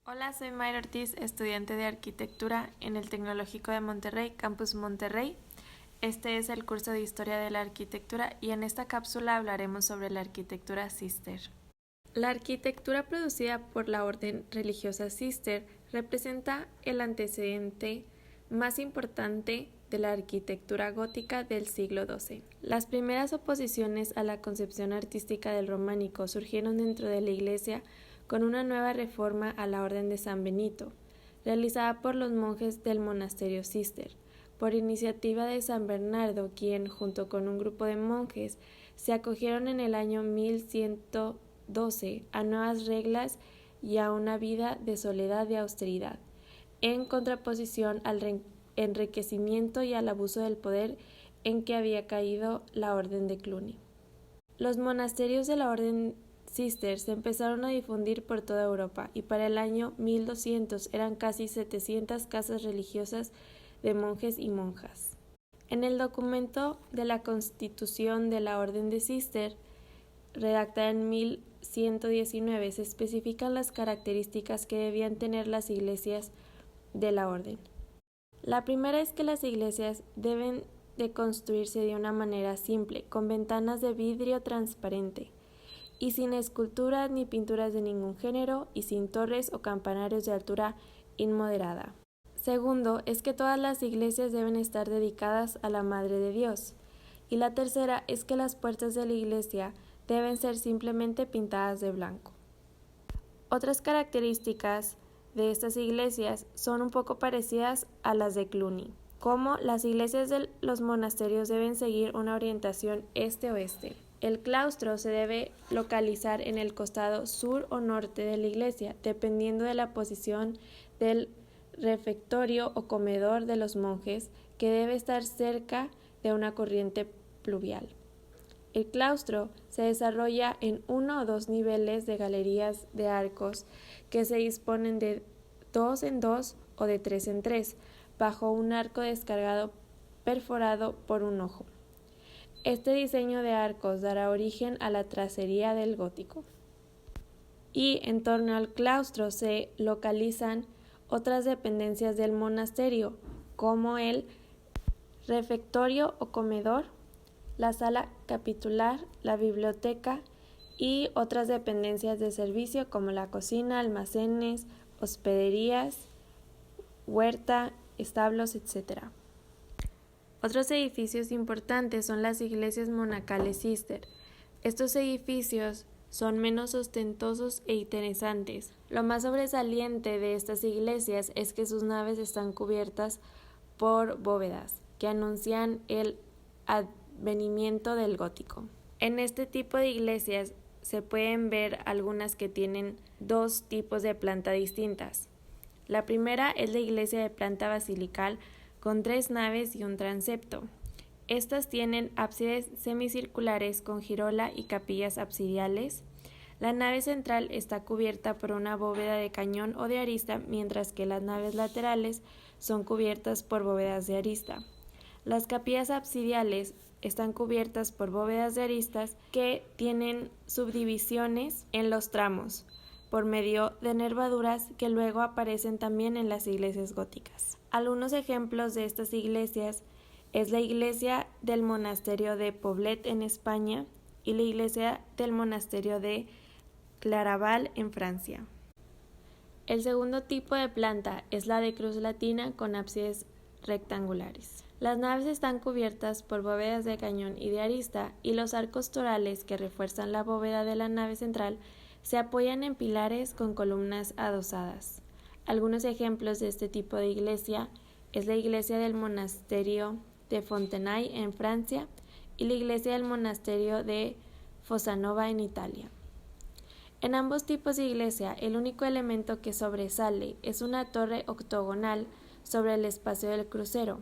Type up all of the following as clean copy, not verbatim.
Hola, soy Mayra Ortiz, estudiante de arquitectura en el Tecnológico de Monterrey, Campus Monterrey. Este es el curso de Historia de la Arquitectura y en esta cápsula hablaremos sobre la arquitectura Cister. La arquitectura producida por la orden religiosa Cister representa el antecedente más importante de la arquitectura gótica del siglo XII. Las primeras oposiciones a la concepción artística del románico surgieron dentro de la Iglesia con una nueva reforma a la Orden de San Benito, realizada por los monjes del monasterio Cister, por iniciativa de San Bernardo, quien, junto con un grupo de monjes, se acogieron en el año 1112 a nuevas reglas y a una vida de soledad y austeridad, en contraposición al enriquecimiento y al abuso del poder en que había caído la Orden de Cluny. Los monasterios de la Orden Cister se empezaron a difundir por toda Europa y para el año 1200 eran casi 700 casas religiosas de monjes y monjas. En el documento de la Constitución de la Orden de Cister, redactada en 1119, se especifican las características que debían tener las iglesias de la orden. La primera es que las iglesias deben de construirse de una manera simple, con ventanas de vidrio transparente, y sin esculturas ni pinturas de ningún género, y sin torres o campanarios de altura inmoderada. Segundo, es que todas las iglesias deben estar dedicadas a la Madre de Dios. Y la tercera es que las puertas de la iglesia deben ser simplemente pintadas de blanco. Otras características de estas iglesias son un poco parecidas a las de Cluny, como las iglesias de los monasterios deben seguir una orientación este-oeste. El claustro se debe localizar en el costado sur o norte de la iglesia, dependiendo de la posición del refectorio o comedor de los monjes, que debe estar cerca de una corriente pluvial. El claustro se desarrolla en uno o dos niveles de galerías de arcos que se disponen de 2 en 2 o de 3 en 3, bajo un arco descargado perforado por un ojo. Este diseño de arcos dará origen a la tracería del gótico. Y en torno al claustro se localizan otras dependencias del monasterio, como el refectorio o comedor, la sala capitular, la biblioteca y otras dependencias de servicio como la cocina, almacenes, hospederías, huerta, establos, etc. Otros edificios importantes son las iglesias monacales Cister. Estos edificios son menos ostentosos e interesantes. Lo más sobresaliente de estas iglesias es que sus naves están cubiertas por bóvedas, que anuncian el advenimiento del gótico. En este tipo de iglesias se pueden ver algunas que tienen dos tipos de planta distintas. La primera es la iglesia de planta basilical, con 3 naves y un transepto. Estas tienen ábsides semicirculares con girola y capillas absidiales. La nave central está cubierta por una bóveda de cañón o de arista, mientras que las naves laterales son cubiertas por bóvedas de arista. Las capillas absidiales están cubiertas por bóvedas de aristas que tienen subdivisiones en los tramos, por medio de nervaduras que luego aparecen también en las iglesias góticas. Algunos ejemplos de estas iglesias es la iglesia del monasterio de Poblet en España y la iglesia del monasterio de Claraval en Francia. El segundo tipo de planta es la de cruz latina con ábsides rectangulares. Las naves están cubiertas por bóvedas de cañón y de arista, y los arcos torales que refuerzan la bóveda de la nave central se apoyan en pilares con columnas adosadas. Algunos ejemplos de este tipo de iglesia es la iglesia del monasterio de Fontenay en Francia y la iglesia del monasterio de Fossanova en Italia. En ambos tipos de iglesia, el único elemento que sobresale es una torre octogonal sobre el espacio del crucero,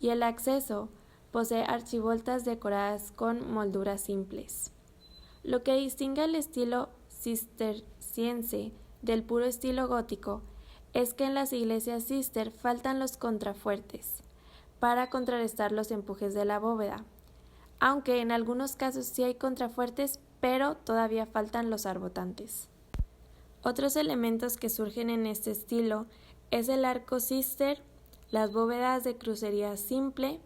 y el acceso posee archivoltas decoradas con molduras simples. Lo que distingue al estilo cisterciense del puro estilo gótico es que en las iglesias Cister faltan los contrafuertes para contrarrestar los empujes de la bóveda, aunque en algunos casos sí hay contrafuertes, pero todavía faltan los arbotantes. Otros elementos que surgen en este estilo es el arco cister, las bóvedas de crucería simple,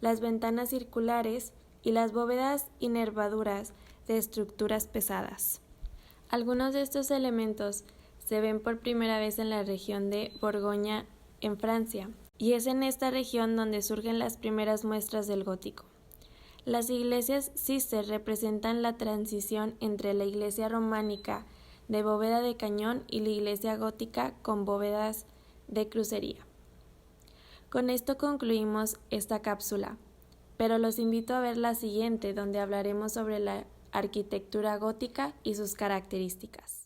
las ventanas circulares y las bóvedas y nervaduras de estructuras pesadas. Algunos de estos elementos se ven por primera vez en la región de Borgoña, en Francia, y es en esta región donde surgen las primeras muestras del gótico. Las iglesias cister representan la transición entre la iglesia románica de bóveda de cañón y la iglesia gótica con bóvedas de crucería. Con esto concluimos esta cápsula, pero los invito a ver la siguiente, donde hablaremos sobre la arquitectura gótica y sus características.